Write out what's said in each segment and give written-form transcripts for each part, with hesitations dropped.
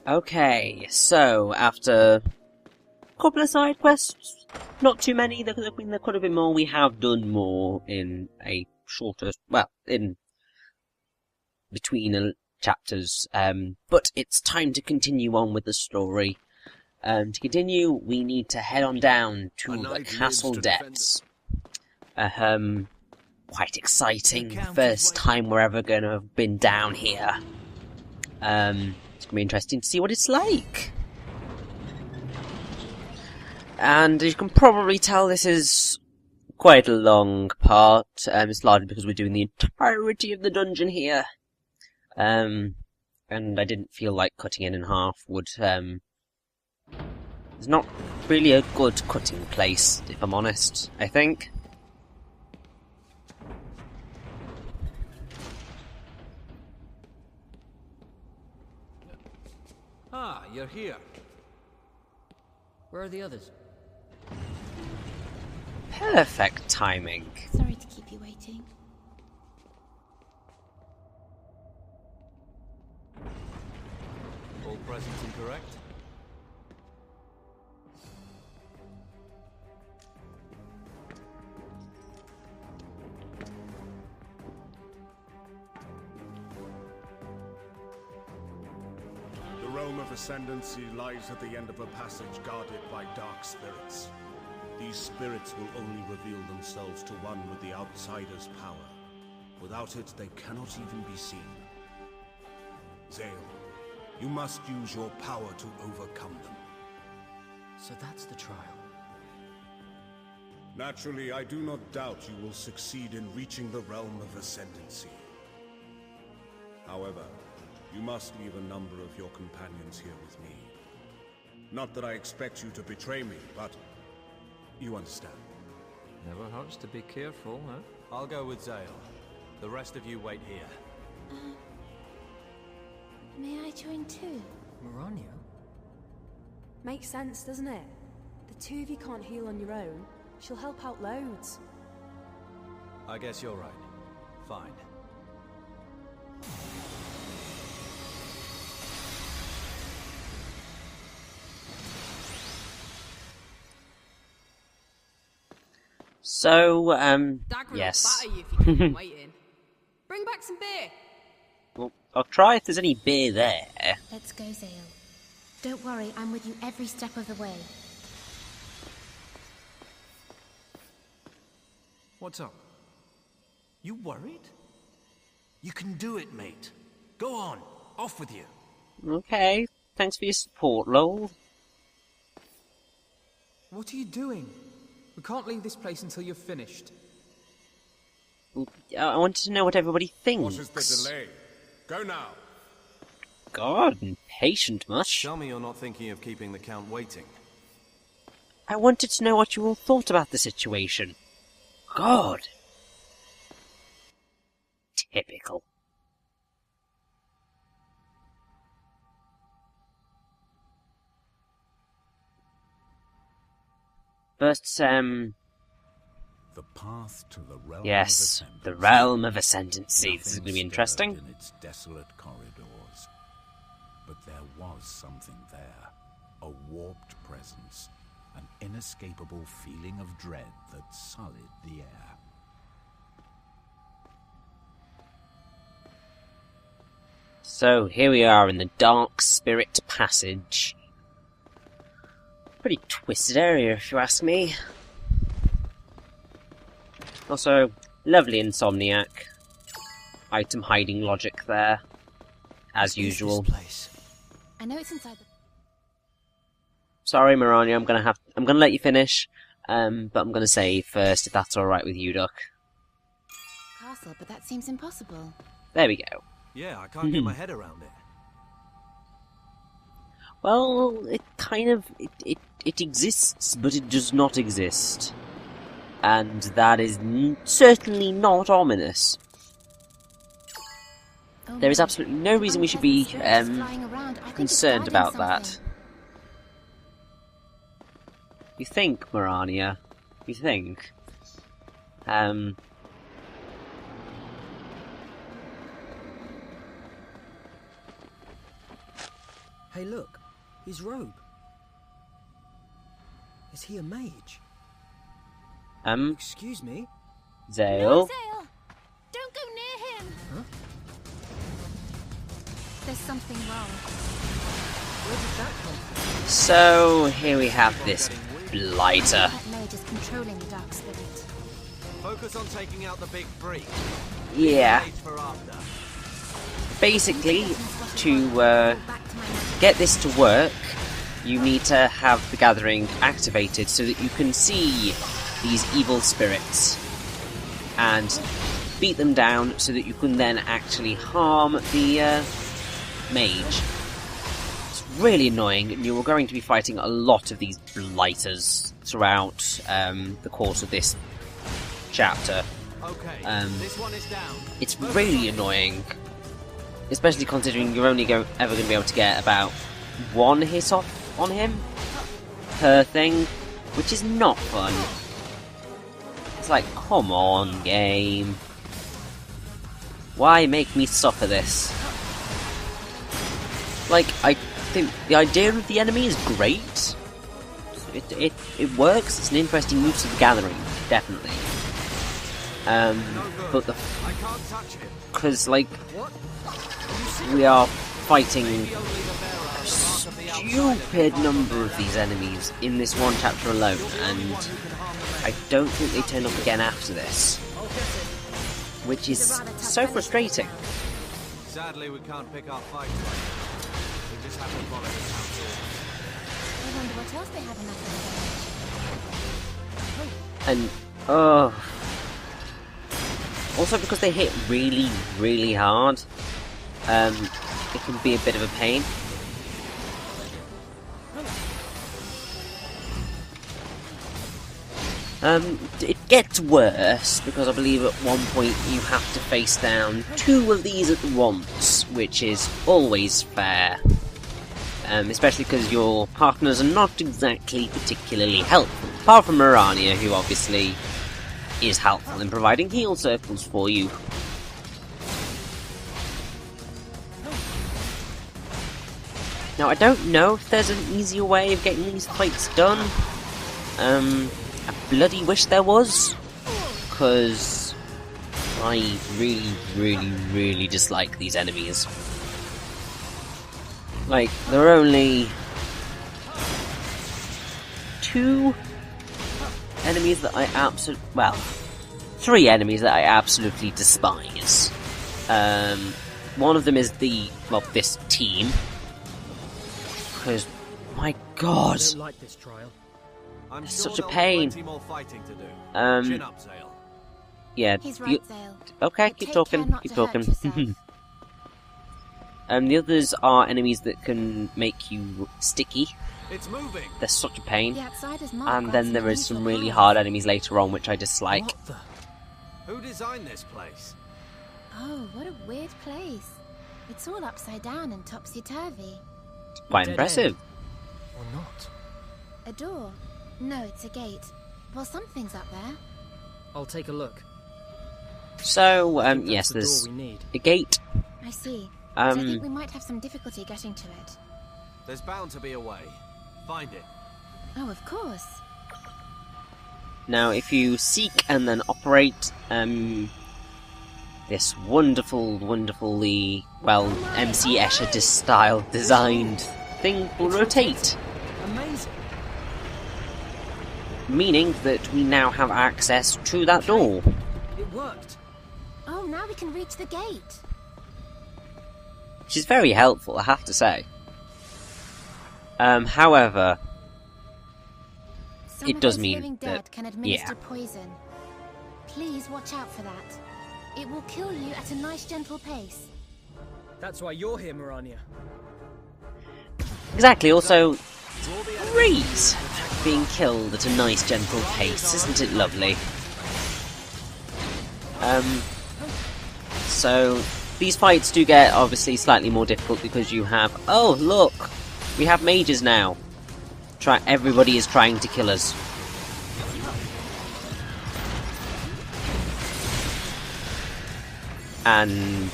Okay, so after a couple of side quests, not too many, there could have been more. We have done more in a shorter, well, in between chapters, but it's time to continue on with the story. To continue, we need to head on down to the castle depths. Quite exciting. First time we're ever going to have been down here. It's going to be interesting to see what it's like. And you can probably tell this is quite a long part. It's largely because we're doing the entirety of the dungeon here. And I didn't feel like cutting it in half would, it's not really a good cutting place, if I'm honest, I think. Ah, you're here. Where are the others? Perfect timing. Sorry to keep you waiting. All present and correct? The realm of Ascendancy lies at the end of a passage guarded by dark spirits. These spirits will only reveal themselves to one with the outsider's power. Without it, they cannot even be seen. Zael, you must use your power to overcome them. So that's the trial. Naturally, I do not doubt you will succeed in reaching the realm of Ascendancy. However, you must leave a number of your companions here with me. Not that I expect you to betray me, but you understand. Never hurts to be careful, huh? I'll go with Zael. The rest of you wait here. May I join too? Mirania? Makes sense, doesn't it? The two of you can't heal on your own. She'll help out loads. I guess you're right. Fine. So, Dagran yes. will batter you if you keep him waiting. Bring back some beer. Well, I'll try if there's any beer there. Let's go, Zael. Don't worry, I'm with you every step of the way. What's up? You worried? You can do it, mate. Go on, off with you. Okay, thanks for your support, Lowell. What are you doing? We can't leave this place until you're finished. I wanted to know what everybody thinks. What is the delay? Go now. God, impatient much. Tell me you're not thinking of keeping the Count waiting. I wanted to know what you all thought about the situation. God. Typical. But, The path to the realm yes, of Ascendancy. the realm of Ascendancy. This is going to be Nothing interesting. stirred in its desolate corridors. But there was something there. A warped presence. An inescapable feeling of dread that sullied the air. So, here we are in the Dark Spirit Passage. Pretty twisted area, if you ask me. Also, lovely Insomniac. Item hiding logic there. As usual. I know it's inside the... Sorry, Mirania, I'm gonna let you finish. But I'm gonna say first, if that's alright with you, Duck. castle, but that seems impossible. There we go. Yeah, I can't get my head around it. Well, it kind of... It exists, but it does not exist. And that is certainly not ominous. Oh There is no. absolutely no reason we should be concerned about that. You think, Mirania? You think? Hey, look. His robe. Is he a mage? Excuse me? Zael? No, Zael! Don't go near him! Huh? There's something wrong. Where did that come from? So, here we have this blighter. That mage is controlling the dark spirit. Focus on taking out the big freak. Yeah. Age for after. Basically, to get this to work, you need to have the gathering activated so that you can see these evil spirits and beat them down so that you can then actually harm the mage. It's really annoying, and you're going to be fighting a lot of these blighters throughout the course of this chapter. Okay, this one is down. It's really annoying, especially considering you're only ever going to be able to get about one hit off on him per thing, which is not fun. It's like, come on, game. Why make me suffer this? Like, I think the idea of the enemy is great. It works. It's an interesting use of the gathering, definitely. But the because like we are fighting a stupid number of these enemies in this one chapter alone, and I don't think they turn up again after this, which is so frustrating. Sadly, we can't pick our fights right now. We just have to follow this house. I wonder what else they have in that And also because they hit really, really hard, it can be a bit of a pain. It gets worse because I believe at one point you have to face down 2 of these at once, which is always fair. Especially because your partners are not exactly particularly helpful, apart from Mirania, who obviously is helpful in providing heal circles for you. Now, I don't know if there's an easier way of getting these fights done. I bloody wish there was, because I really, really, really dislike these enemies. Like, there are only 2 enemies that I absolutely... well, 3 enemies that I absolutely despise. One of them is this team. Because, my god, I don't like this trial. I'm it's sure such a there'll be pain. plenty more fighting to do. Chin up, Zael. Yeah, He's right, Zael. okay, But keep take talking, care not keep to hurt talking. yourself. The others are enemies that can make you sticky. It's moving. They're such a pain. The outsider's mark And grants then an there is some unusual really power. hard enemies later on, which I dislike. What the? Who designed this place? Oh, what a weird place. It's all upside down and topsy-turvy. Quite Dead impressive. Or not? A door? No, it's a gate. Well, something's up there. I'll take a look. So, I think yes, that's the there's door we need. a gate. I see. But I think Um, we might have some difficulty getting to it. There's bound to be a way. Find it. Oh, of course. now, if you seek and then operate, this wonderfully, well, MC Escher style designed thing will rotate. Amazing. Meaning that we now have access to that door. It worked. Oh, now we can reach the gate. Which is very helpful, I have to say. However, Some it of does those mean living that, dead can administer yeah. poison. Please watch out for that. It will kill you at a nice, gentle pace. That's why you're here, Mirania. Exactly, also, great being killed at a nice gentle pace, isn't it lovely? So, these fights do get, obviously, slightly more difficult because you have... oh, look! We have mages now. Everybody is trying to kill us. And...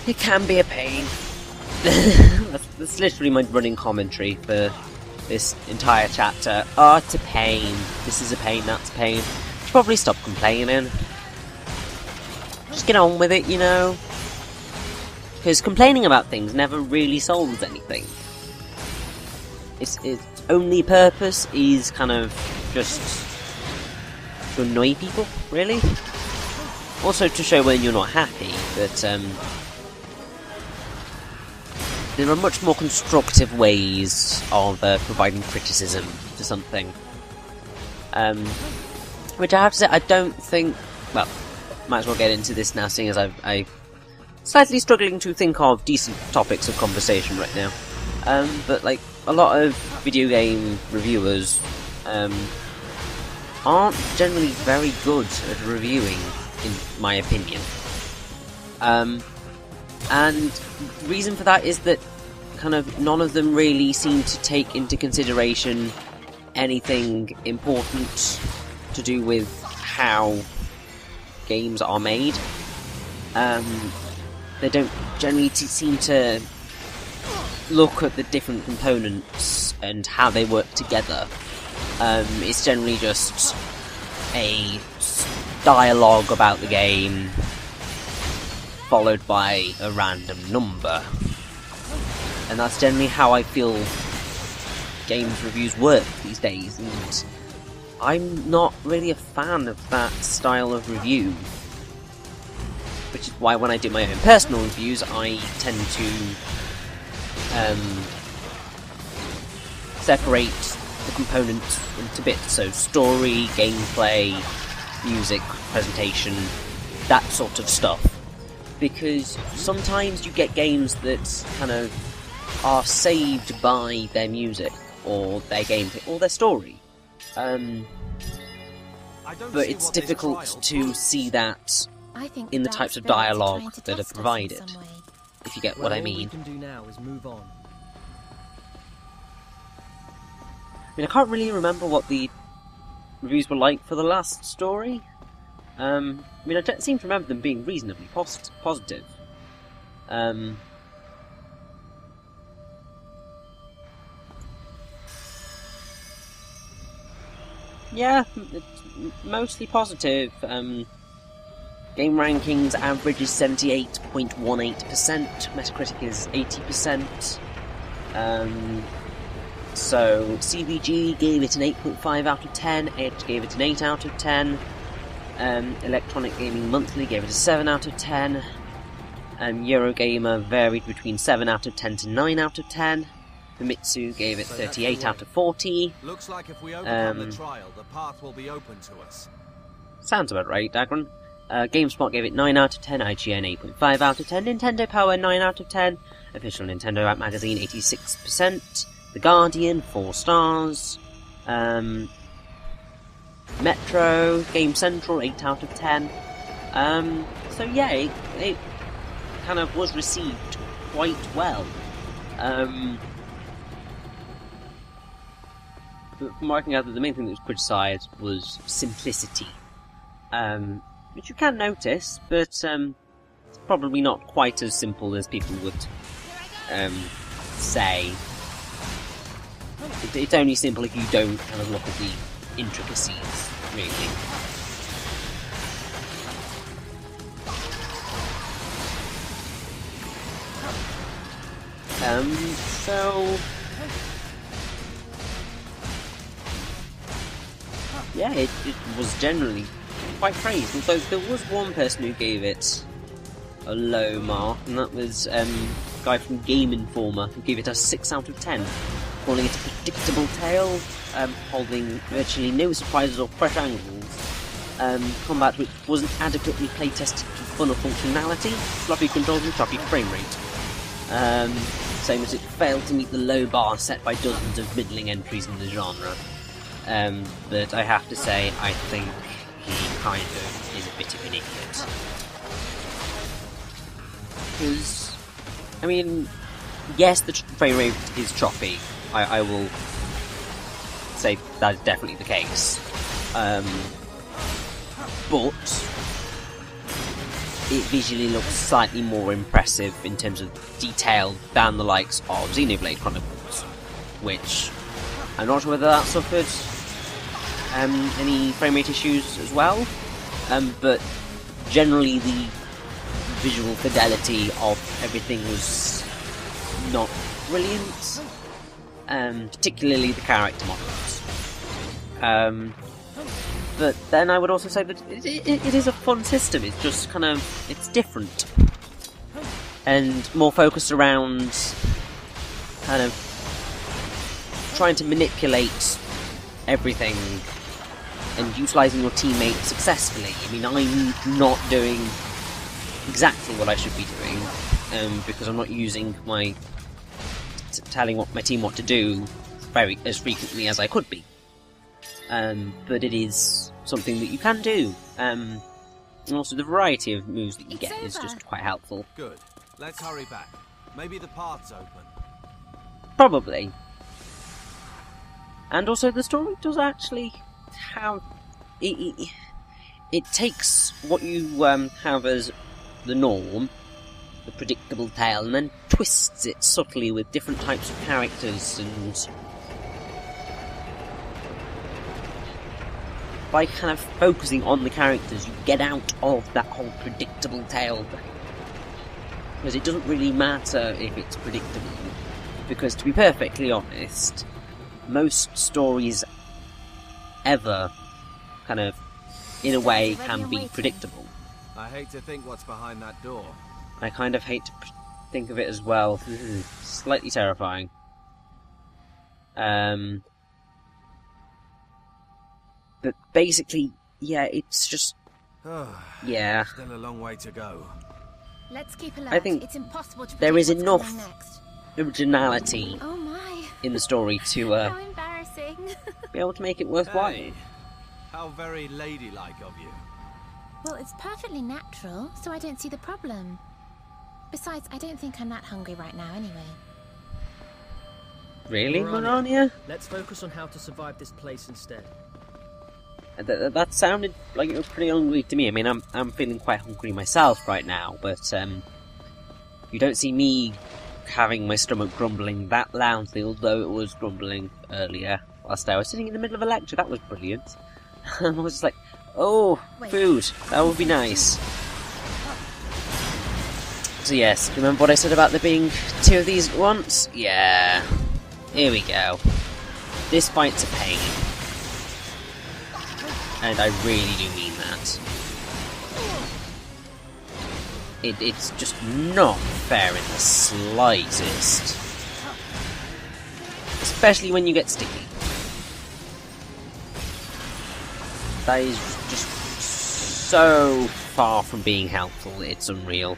it can be a pain. that's literally my running commentary for this entire chapter. Oh, it's a pain. This is a pain, that's a pain. Should probably stop complaining. Just get on with it, you know? Because complaining about things never really solves anything. Its only purpose is kind of just to annoy people, really. Also to show when you're not happy, but there are much more constructive ways of providing criticism to something. Which I have to say, I don't think... Well, might as well get into this now, seeing as I'm slightly struggling to think of decent topics of conversation right now. But, like, a lot of video game reviewers aren't generally very good at reviewing, in my opinion. And the reason for that is that kind of none of them really seem to take into consideration anything important to do with how games are made. They don't generally seem to look at the different components and how they work together. It's generally just a dialogue about the game followed by a random number. And that's generally how I feel games reviews work these days, and I'm not really a fan of that style of review. Which is why when I do my own personal reviews, I tend to separate the components into bits, so story, gameplay, music, presentation, that sort of stuff. Because sometimes you get games that kind of are saved by their music, or their gameplay, or their story. But it's difficult to see that in the types of dialogue that are provided, if you get what I mean. All we can do now is move on. I mean, I can't really remember what the reviews were like for the last story. I mean, I seem to remember them being reasonably positive. Yeah, it's mostly positive. Game rankings average is 78.18%, Metacritic is 80%. So CVG gave it an 8.5 out of 10, Edge gave it an 8 out of 10, Electronic Gaming Monthly gave it a 7 out of 10, Eurogamer varied between 7 out of 10 to 9 out of 10, Famitsu gave it 38 out of 40. Looks like if we overcome the trial, the path will be open to us. Sounds about right, Dagran. GameSpot gave it 9 out of 10, IGN 8.5 out of 10, Nintendo Power 9 out of 10, Official Nintendo App Magazine 86%, The Guardian 4 stars, Metro, Game Central 8 out of 10. So yeah, it kind of was received quite well. But from what I can gather, the main thing that was criticised was simplicity. Which you can notice, but it's probably not quite as simple as people would say. It's only simple if you don't kind of look at the intricacies, really. So yeah, it was generally quite praised, although there was one person who gave it a low mark, and that was a guy from Game Informer, who gave it a 6 out of 10, calling it a predictable tale, holding virtually no surprises or fresh angles, combat which wasn't adequately playtested to full functionality, sloppy controls and choppy frame rate. Saying that it failed to meet the low bar set by dozens of middling entries in the genre. But I have to say, I think he kind of is a bit of an idiot. Because, I mean, yes, the frame rate is choppy. I will say that is definitely the case. But it visually looks slightly more impressive in terms of detail than the likes of Xenoblade Chronicles, which I'm not sure whether that suffered any frame rate issues as well, but generally the visual fidelity of everything was not brilliant, particularly the character models. But then I would also say that it is a fun system. It's just kind of, it's different and more focused around kind of trying to manipulate everything and utilising your teammates successfully. I mean, I'm not doing exactly what I should be doing, because I'm not using my telling what my team what to do as frequently as I could be. But it is something that you can do, and also the variety of moves that you get is just quite helpful. Good. Let's hurry back. Maybe the path's open. Probably. And also the story does actually have... It takes what you have as the norm, the predictable tale, and then twists it subtly with different types of characters, and by kind of focusing on the characters, you get out of that whole predictable tale. Because it doesn't really matter if it's predictable, because to be perfectly honest, most stories ever kind of, in a way, can be predictable. I hate to think what's behind that door. I kind of hate to think of it as well. Slightly terrifying. But basically, yeah, it's just... yeah. Still a long way to go. Let's keep alert. I think it's impossible to there is predict what's coming enough next. originality Oh my. in the story to How embarrassing. be able to make it worthwhile. Hey, how very ladylike of you. Well, it's perfectly natural, so I don't see the problem. Besides, I don't think I'm that hungry right now anyway. Really, Mirania? Let's focus on how to survive this place instead. That sounded like it was pretty hungry to me. I mean, I'm feeling quite hungry myself right now, but you don't see me having my stomach grumbling that loudly, although it was grumbling earlier whilst I was sitting in the middle of a lecture. That was brilliant. I was just like, oh, food, that would be nice. So yes, do you remember what I said about there being two of these at once? Yeah. Here we go. This fight's a pain. And I really do mean that. It's just not fair in the slightest. Especially when you get sticky. That is just so far from being helpful, it's unreal.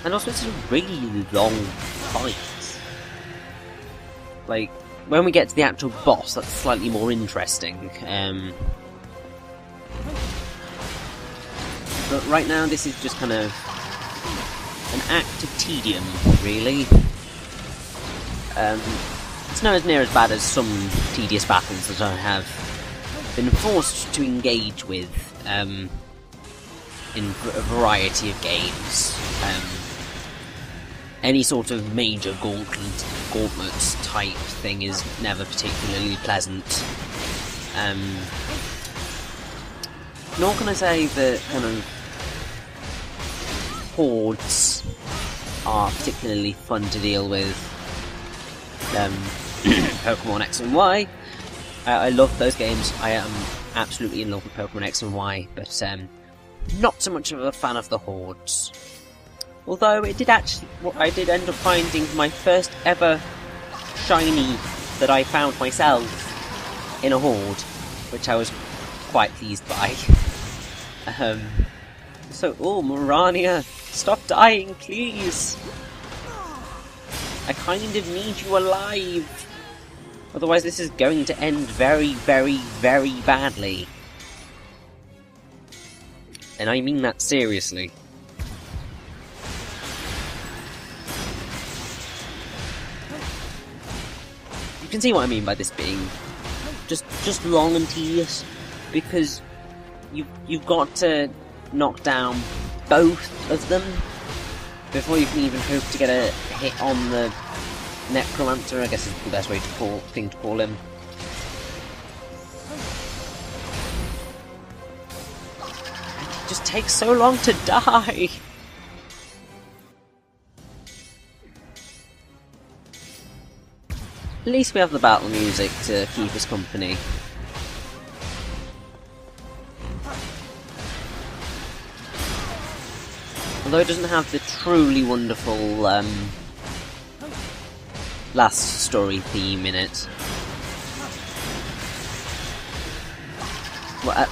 And also it's a really long fight. Like, when we get to the actual boss, that's slightly more interesting. But right now, this is just kind of an act of tedium, really. It's not as near as bad as some tedious battles that I have been forced to engage with in a variety of games. Any sort of major gauntlet type thing is never particularly pleasant. Nor can I say that kind of hordes are particularly fun to deal with. Pokemon X and Y. I love those games. I am absolutely in love with Pokemon X and Y, but not so much of a fan of the hordes. Although it did actually, I did end up finding my first ever shiny that I found myself in a horde, which I was quite pleased by. So, oh, Mirania, stop dying, please. I kind of need you alive. Otherwise this is going to end very, very, very badly. And I mean that seriously. You can see what I mean by this being just long and tedious. because you've got to knock down both of them before you can even hope to get a hit on the necromancer, I guess is the best way to call him. It just takes so long to die. At least we have the battle music to keep us company. Although it doesn't have the truly wonderful last story theme in it.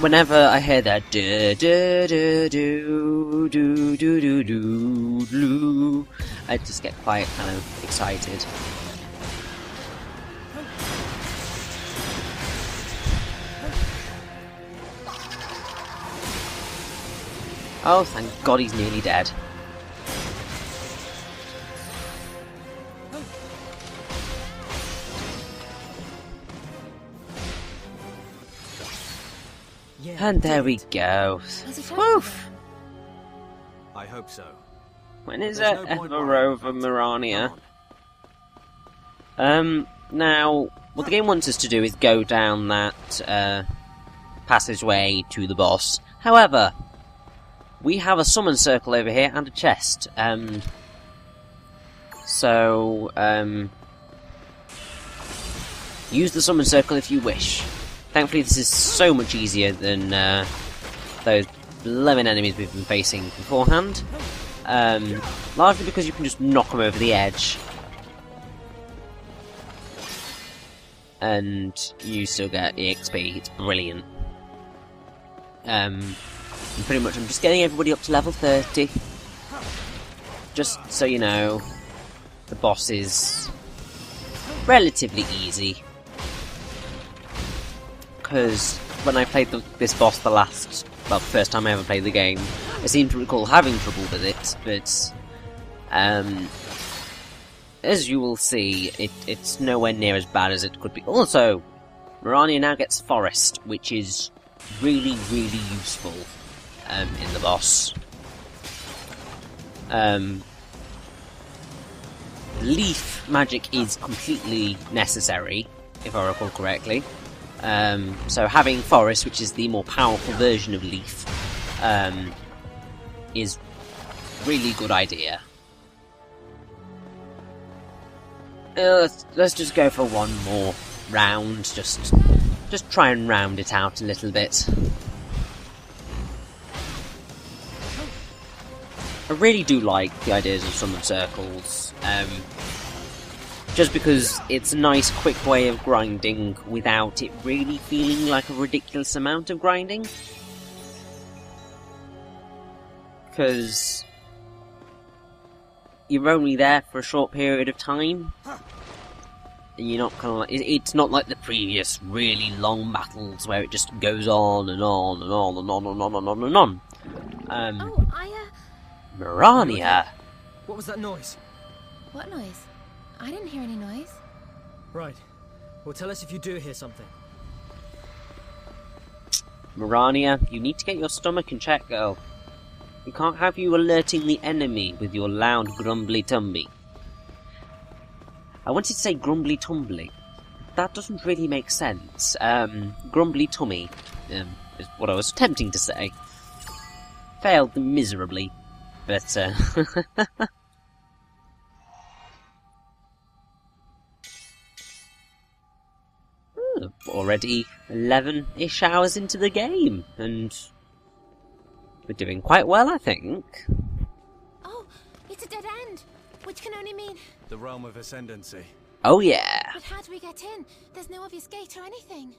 Whenever I hear that do do do do do do do do, I just get quite kind of excited. Oh, thank God he's nearly dead. And there we go. Woof! I hope so. When is it ever over, Mirania? Now, what the game wants us to do is go down that passageway to the boss. However, we have a summon circle over here and a chest. Use the summon circle if you wish. Thankfully, this is so much easier than those 11 enemies we've been facing beforehand. Largely because you can just knock them over the edge. And you still get EXP. It's brilliant. And pretty much I'm just getting everybody up to level 30. Just so you know, the boss is relatively easy. Because when I played this boss the first time I ever played the game, I seem to recall having trouble with it, but as you will see, it's nowhere near as bad as it could be. Also, Mirania now gets Forest, which is really, really useful in the boss. Leaf magic is completely necessary, if I recall correctly. So having Forest, which is the more powerful version of Leaf, is really good idea. Let's just go for one more round, just try and round it out a little bit. I really do like the ideas of summon circles, just because it's a nice quick way of grinding without it really feeling like a ridiculous amount of grinding. Because you're only there for a short period of time, and you're not kind of like, it's not like the previous really long battles where it just goes on and on and on and on and on and on and on. Mirania! What was that noise? What noise? I didn't hear any noise. Right. Well, tell us if you do hear something. Mirania, you need to get your stomach in check, girl. We can't have you alerting the enemy with your loud grumbly-tumbly. I wanted to say grumbly-tumbly. That doesn't really make sense. Grumbly-tummy is what I was attempting to say. Failed miserably, but already 11-ish hours into the game, and we're doing quite well, I think. Oh, it's a dead end, which can only mean... The realm of Ascendancy. Oh yeah. But how do we get in? There's no obvious gate or anything.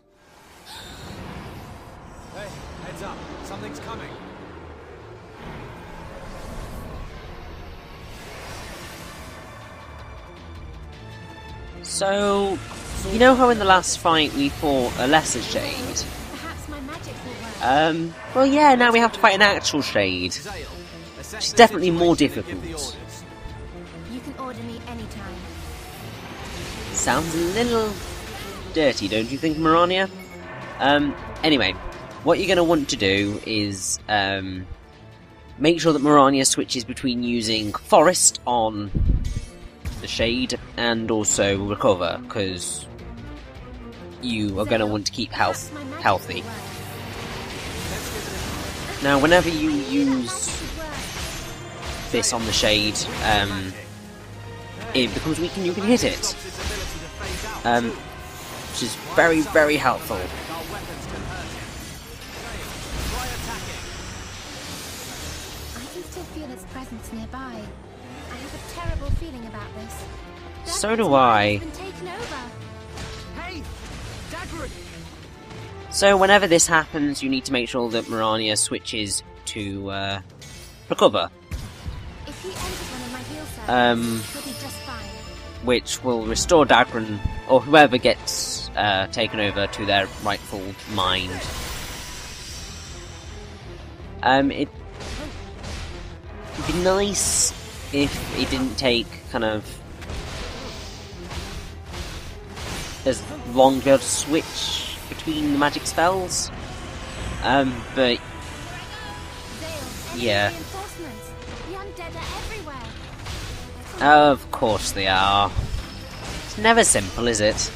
Hey, heads up. Something's coming. So, you know how in the last fight we fought a lesser shade? Perhaps my magic will work. Well yeah, now we have to fight an actual shade. She's definitely more difficult. You can order me anytime. Sounds a little dirty, don't you think, Mirania? Anyway, what you're going to want to do is make sure that Mirania switches between using Forest on the Shade and also Recover, because you are going to want to keep healthy. Now, whenever you use this on the Shade, it becomes weak and you can hit it, which is very, very helpful. I can still feel its presence nearby. I have a terrible feeling about this. So do I. Been taken over. Hey, Dagran! So whenever this happens, you need to make sure that Mirania switches to Recover, If he enters one of my heal circles, he'll be just fine. which will restore Dagran, or whoever gets taken over, to their rightful mind. It'd be nice if it didn't take kind of as long to be able to switch between the magic spells, but yeah. Reinforcements. The undead are everywhere. Of course they are. It's never simple, is it?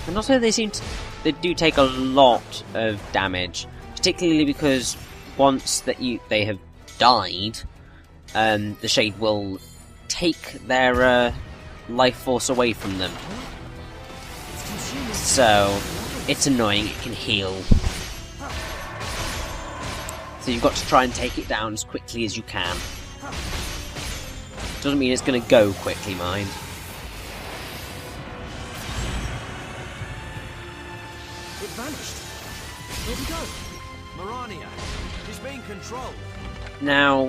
And also they do take a lot of damage, particularly because once that they have died, the Shade will take their life force away from them. So it's annoying, it can heal. So you've got to try and take it down as quickly as you can. Doesn't mean it's going to go quickly, mind. It vanished. Where'd he go? Mirania, she's being controlled. Now,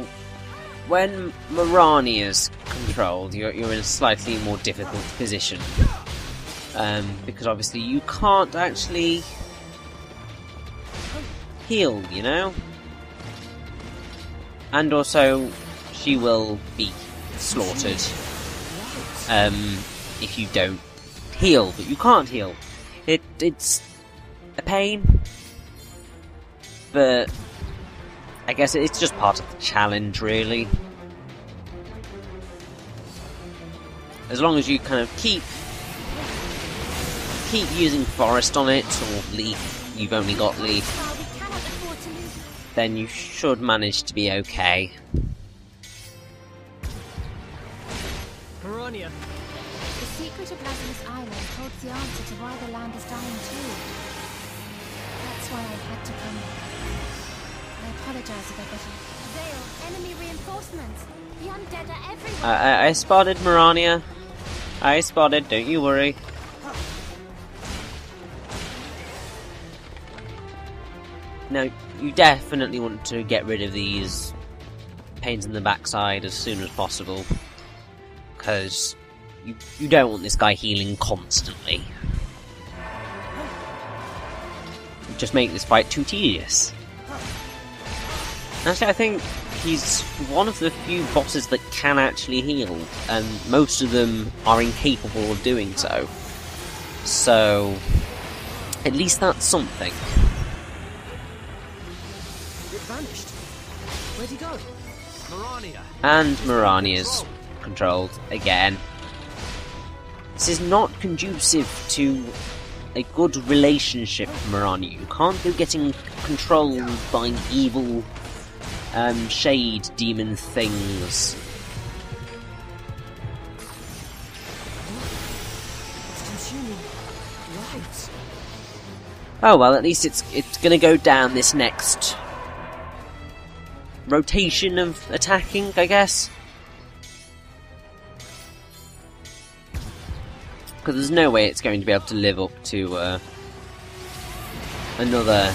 when Mirania's controlled, you're in a slightly more difficult position. Because obviously you can't actually heal, you know? And also, she will be slaughtered if you don't heal, but you can't heal. It's a pain, but I guess it's just part of the challenge, really. As long as you kind of keep using Forest on it, or Leaf, you've only got Leaf, then you should manage to be okay. Mirania. The secret of Lazulis Island holds the answer to why the land is dying too. That's why I had to come here. I apologize if I got you. Zael, enemy reinforcements. The undead are everywhere. I spotted Mirania. I spotted, don't you worry. Now, you definitely want to get rid of these pains in the backside as soon as possible, because you don't want this guy healing constantly. You just make this fight too tedious. Actually, I think he's one of the few bosses that can actually heal, and most of them are incapable of doing so. So, at least that's something. Vanished. Where'd he go? Mirania. And Mirania's controlled again. This is not conducive to a good relationship with Mirania. You can't go getting controlled by evil shade demon things. It's consuming lives. Oh well, at least it's gonna go down this next rotation of attacking, I guess. Because there's no way it's going to be able to live up to another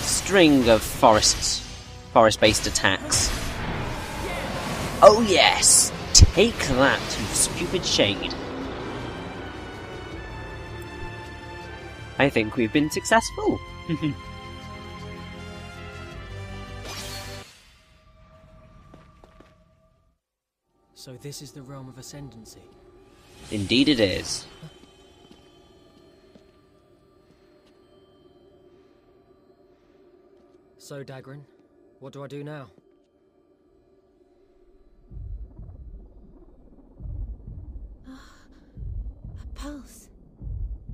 string of forest-based attacks. Oh yes! Take that, you stupid shade! I think we've been successful. So this is the realm of Ascendancy. Indeed it is. So, Dagran, what do I do now? A pulse.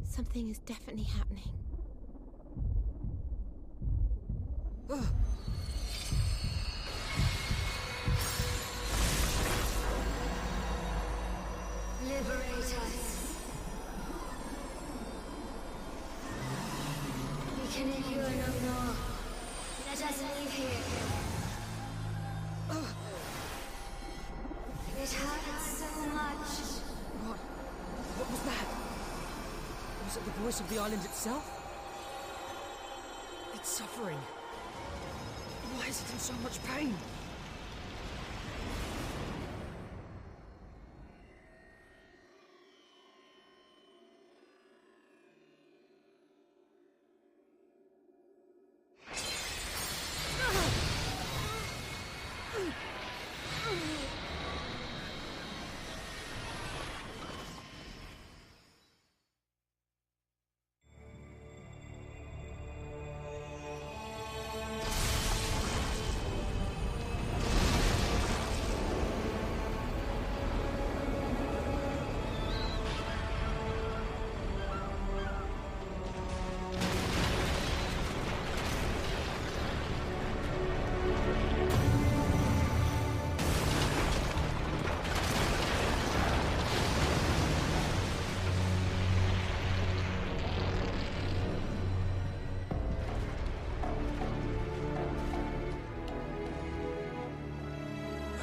Something is definitely happening. Liberate us. We can endure no more. Let us leave here. It hurts so much. What was that? Was it the voice of the island itself? It's suffering. Why is it in so much pain?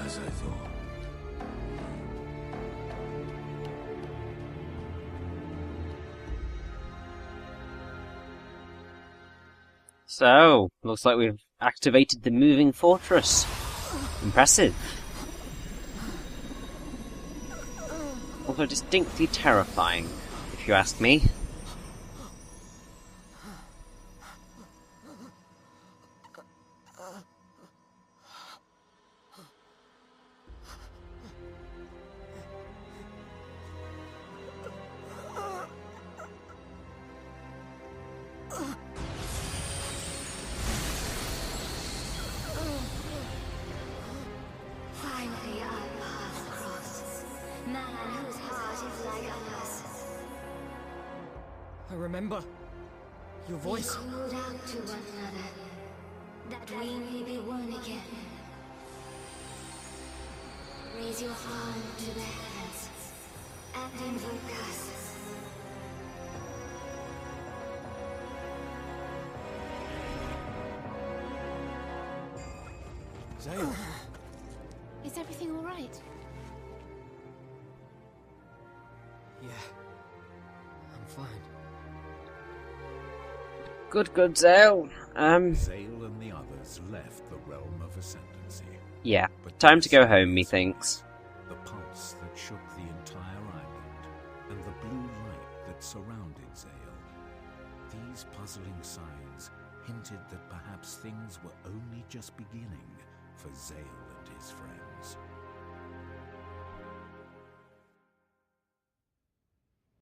As I thought. So, looks like we've activated the moving fortress. Impressive. Also distinctly terrifying, if you ask me. Finally, our paths cross. Man whose heart is like ours. I remember. Your voice. We called out to one another, that we may be one again. Raise your arm to the heavens, and invoke us. Zael. Is everything all right? Yeah. I'm fine. Good, Zael. Zael and the others left the realm of Ascendancy. Yeah. But Time to go home, methinks. the pulse that shook the entire island, and the blue light that surrounded Zael. These puzzling signs hinted that perhaps things were only just beginning for Zael and his friends.